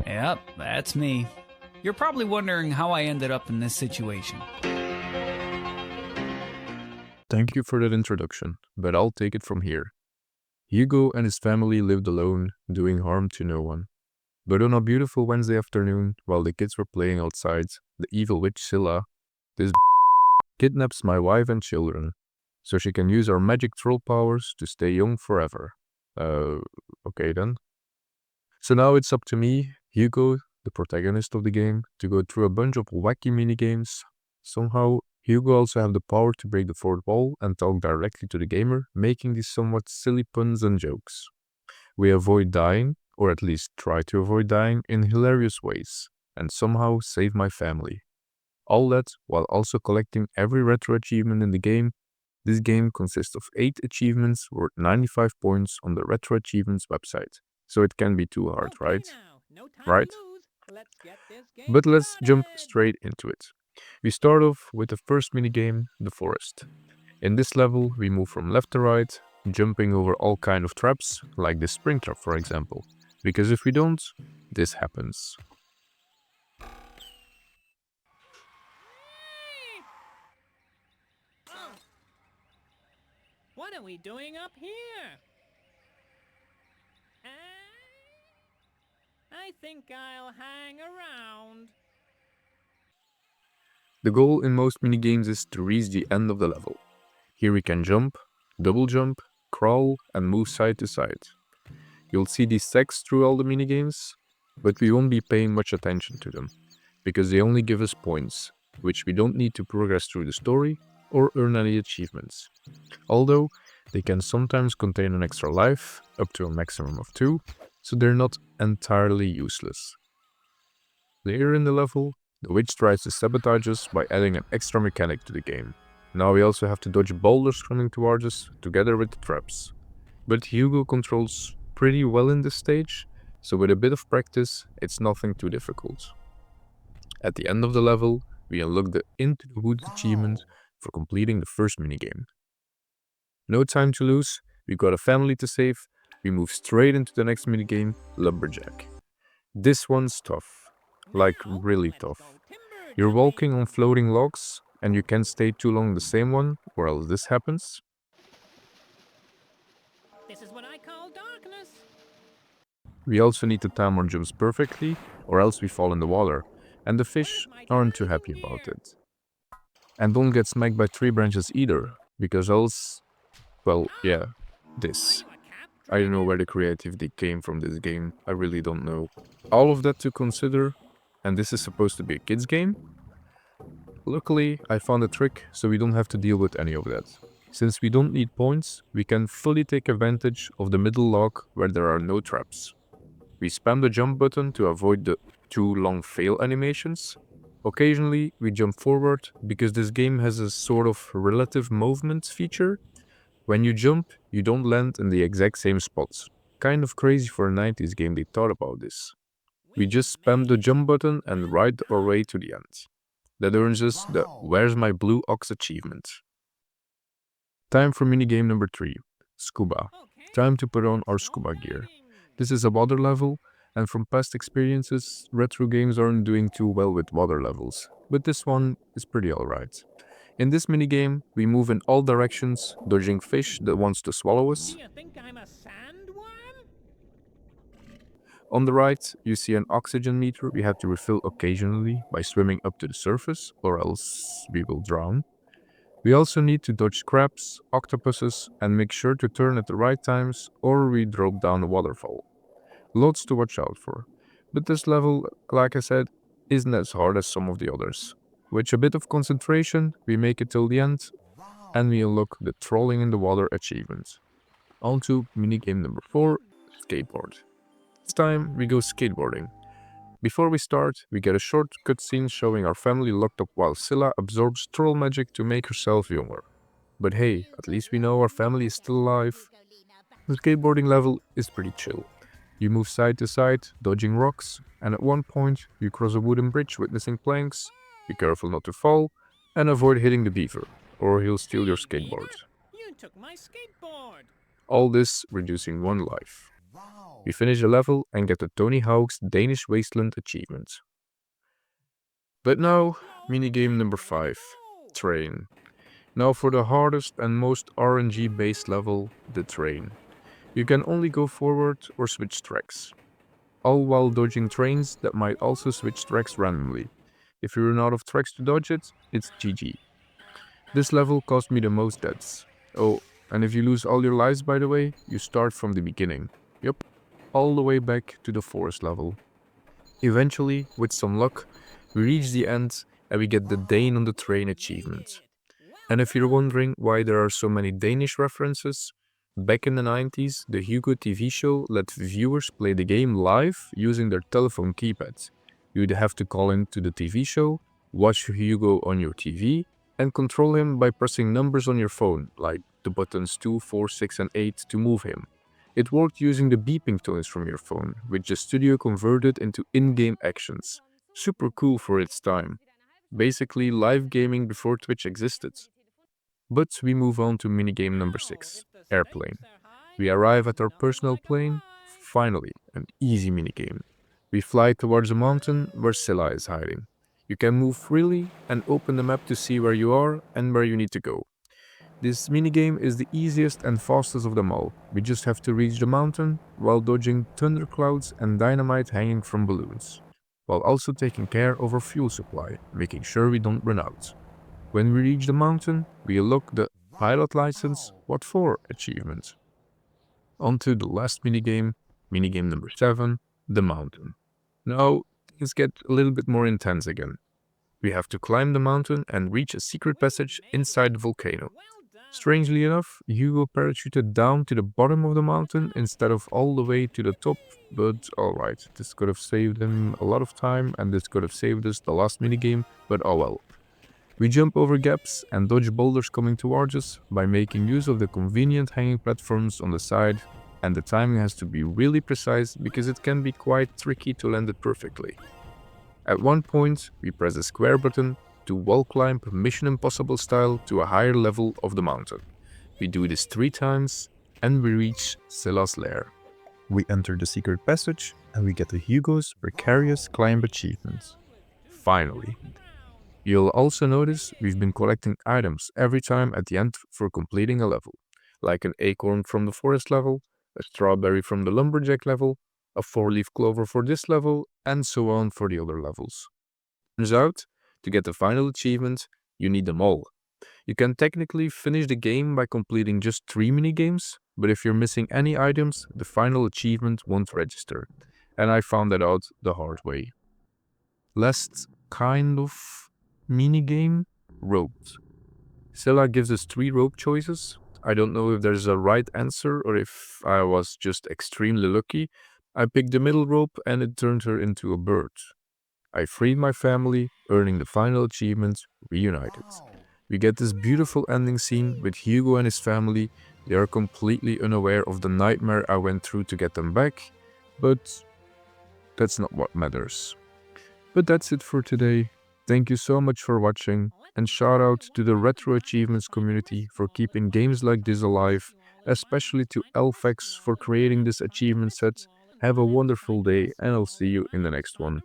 Yep, that's me. You're probably wondering how I ended up in this situation. Thank you for that introduction, but I'll take it from here. Hugo and his family lived alone, doing harm to no one. But on a beautiful Wednesday afternoon, while the kids were playing outside, the evil witch Scylla, this kidnaps my wife and children, so she can use our magic troll powers to stay young forever. Okay then. So now it's up to me, Hugo, the protagonist of the game, to go through a bunch of wacky minigames. Somehow, Hugo also have the power to break the fourth wall and talk directly to the gamer, making these somewhat silly puns and jokes. We avoid dying, or at least try to avoid dying, in hilarious ways, and somehow save my family. All that while also collecting every retro achievement in the game. This game consists of 8 achievements worth 95 points on the RetroAchievements website, so it can be too hard, right? Right? But let's jump straight into it. We start off with the first minigame, the forest. In this level, we move from left to right, jumping over all kind of traps, like the spring trap for example, because if we don't, this happens. What are we doing up here? I think I'll hang around. The goal in most minigames is to reach the end of the level. Here we can jump, double jump, crawl, and move side to side. You'll see these texts through all the minigames, but we won't be paying much attention to them, because they only give us points, which we don't need to progress through the story or earn any achievements. Although, they can sometimes contain an extra life, up to a maximum of 2, so they're not entirely useless. Later in the level, the witch tries to sabotage us by adding an extra mechanic to the game. Now we also have to dodge boulders coming towards us, together with the traps. But Hugo controls pretty well in this stage, so with a bit of practice, it's nothing too difficult. At the end of the level, we unlock the Into the Woods achievement for completing the first minigame. No time to lose, we got a family to save, we move straight into the next minigame, Lumberjack. This one's tough, like really tough. You're walking on floating logs, and you can't stay too long the same one, or else this happens. This is what I call darkness. We also need to time our jumps perfectly, or else we fall in the water, and the fish aren't too happy about it. And don't get smacked by tree branches either, because else, well, yeah, this. I don't know where the creativity came from this game, I really don't know. All of that to consider, and this is supposed to be a kid's game? Luckily, I found a trick so we don't have to deal with any of that. Since we don't need points, we can fully take advantage of the middle log where there are no traps. We spam the jump button to avoid the 2 long fail animations. Occasionally, we jump forward because this game has a sort of relative movement feature. When you jump, you don't land in the exact same spots. Kind of crazy for a 90s game they thought about this. We just spam the jump button and ride our way to the end. That earns us the Where's My Blue Ox achievement. Time for minigame number 3, Scuba. Time to put on our scuba gear. This is a water level, and from past experiences, retro games aren't doing too well with water levels, but this one is pretty alright. In this minigame, we move in all directions, dodging fish that wants to swallow us. Do you think I'm a sandworm? On the right, you see an oxygen meter we have to refill occasionally by swimming up to the surface, or else we will drown. We also need to dodge crabs, octopuses, and make sure to turn at the right times, or we drop down a waterfall. Lots to watch out for, but this level, like I said, isn't as hard as some of the others. With a bit of concentration, we make it till the end, and we unlock the Trolling in the Water achievement. On to minigame number 4, Skateboard. This time, we go skateboarding. Before we start, we get a short cutscene showing our family locked up while Scylla absorbs troll magic to make herself younger. But hey, at least we know our family is still alive. The skateboarding level is pretty chill. You move side to side, dodging rocks, and at one point you cross a wooden bridge with missing planks. Be careful not to fall, and avoid hitting the beaver, or he'll steal your skateboard. You took my skateboard. All this reducing 1 life. We finish the level and get the Tony Hawk's Danish Wasteland achievement. But now, minigame number 5, Train. Now for the hardest and most RNG based level, the train. You can only go forward or switch tracks, all while dodging trains that might also switch tracks randomly. If you run out of tracks to dodge it, it's GG. This level cost me the most deaths. Oh, and if you lose all your lives, by the way, you start from the beginning. Yup, all the way back to the forest level. Eventually, with some luck, we reach the end and we get the Dane on the Train achievement. And if you're wondering why there are so many Danish references, back in the 90s, the Hugo TV show let viewers play the game live using their telephone keypads. You'd have to call into the TV show, watch Hugo on your TV, and control him by pressing numbers on your phone, like the buttons 2, 4, 6, and 8 to move him. It worked using the beeping tones from your phone, which the studio converted into in-game actions. Super cool for its time. Basically live gaming before Twitch existed. But we move on to minigame number 6, Airplane. We arrive at our personal plane. Finally, an easy minigame. We fly towards a mountain where Scylla is hiding. You can move freely and open the map to see where you are and where you need to go. This minigame is the easiest and fastest of them all. We just have to reach the mountain while dodging thunderclouds and dynamite hanging from balloons, while also taking care of our fuel supply, making sure we don't run out. When we reach the mountain, we unlock the Pilot License What For achievement. On to the last minigame, minigame number 7, the mountain. Now, things get a little bit more intense again. We have to climb the mountain and reach a secret passage inside the volcano. Strangely enough, Hugo parachuted down to the bottom of the mountain instead of all the way to the top, but alright, this could have saved him a lot of time and this could have saved us the last minigame, but oh well. We jump over gaps and dodge boulders coming towards us by making use of the convenient hanging platforms on the side, and the timing has to be really precise because it can be quite tricky to land it perfectly. At one point, we press the square button to wall climb Mission Impossible style to a higher level of the mountain. We do this 3 times and we reach Scylla's lair. We enter the secret passage and we get the Hugo's Precarious Climb achievement. Finally. You'll also notice we've been collecting items every time at the end for completing a level, like an acorn from the forest level, a strawberry from the Lumberjack level, a 4-leaf clover for this level, and so on for the other levels. Turns out, to get the final achievement, you need them all. You can technically finish the game by completing just 3 minigames, but if you're missing any items, the final achievement won't register. And I found that out the hard way. Last kind of minigame, ropes. Scylla gives us 3 rope choices. I don't know if there's a right answer or if I was just extremely lucky. I picked the middle rope and it turned her into a bird. I freed my family, earning the final achievement, Reunited. We get this beautiful ending scene with Hugo and his family. They are completely unaware of the nightmare I went through to get them back, but that's not what matters. But that's it for today. Thank you so much for watching, and shout out to the Retro Achievements community for keeping games like this alive, especially to Alfex for creating this achievement set. Have a wonderful day and I'll see you in the next one.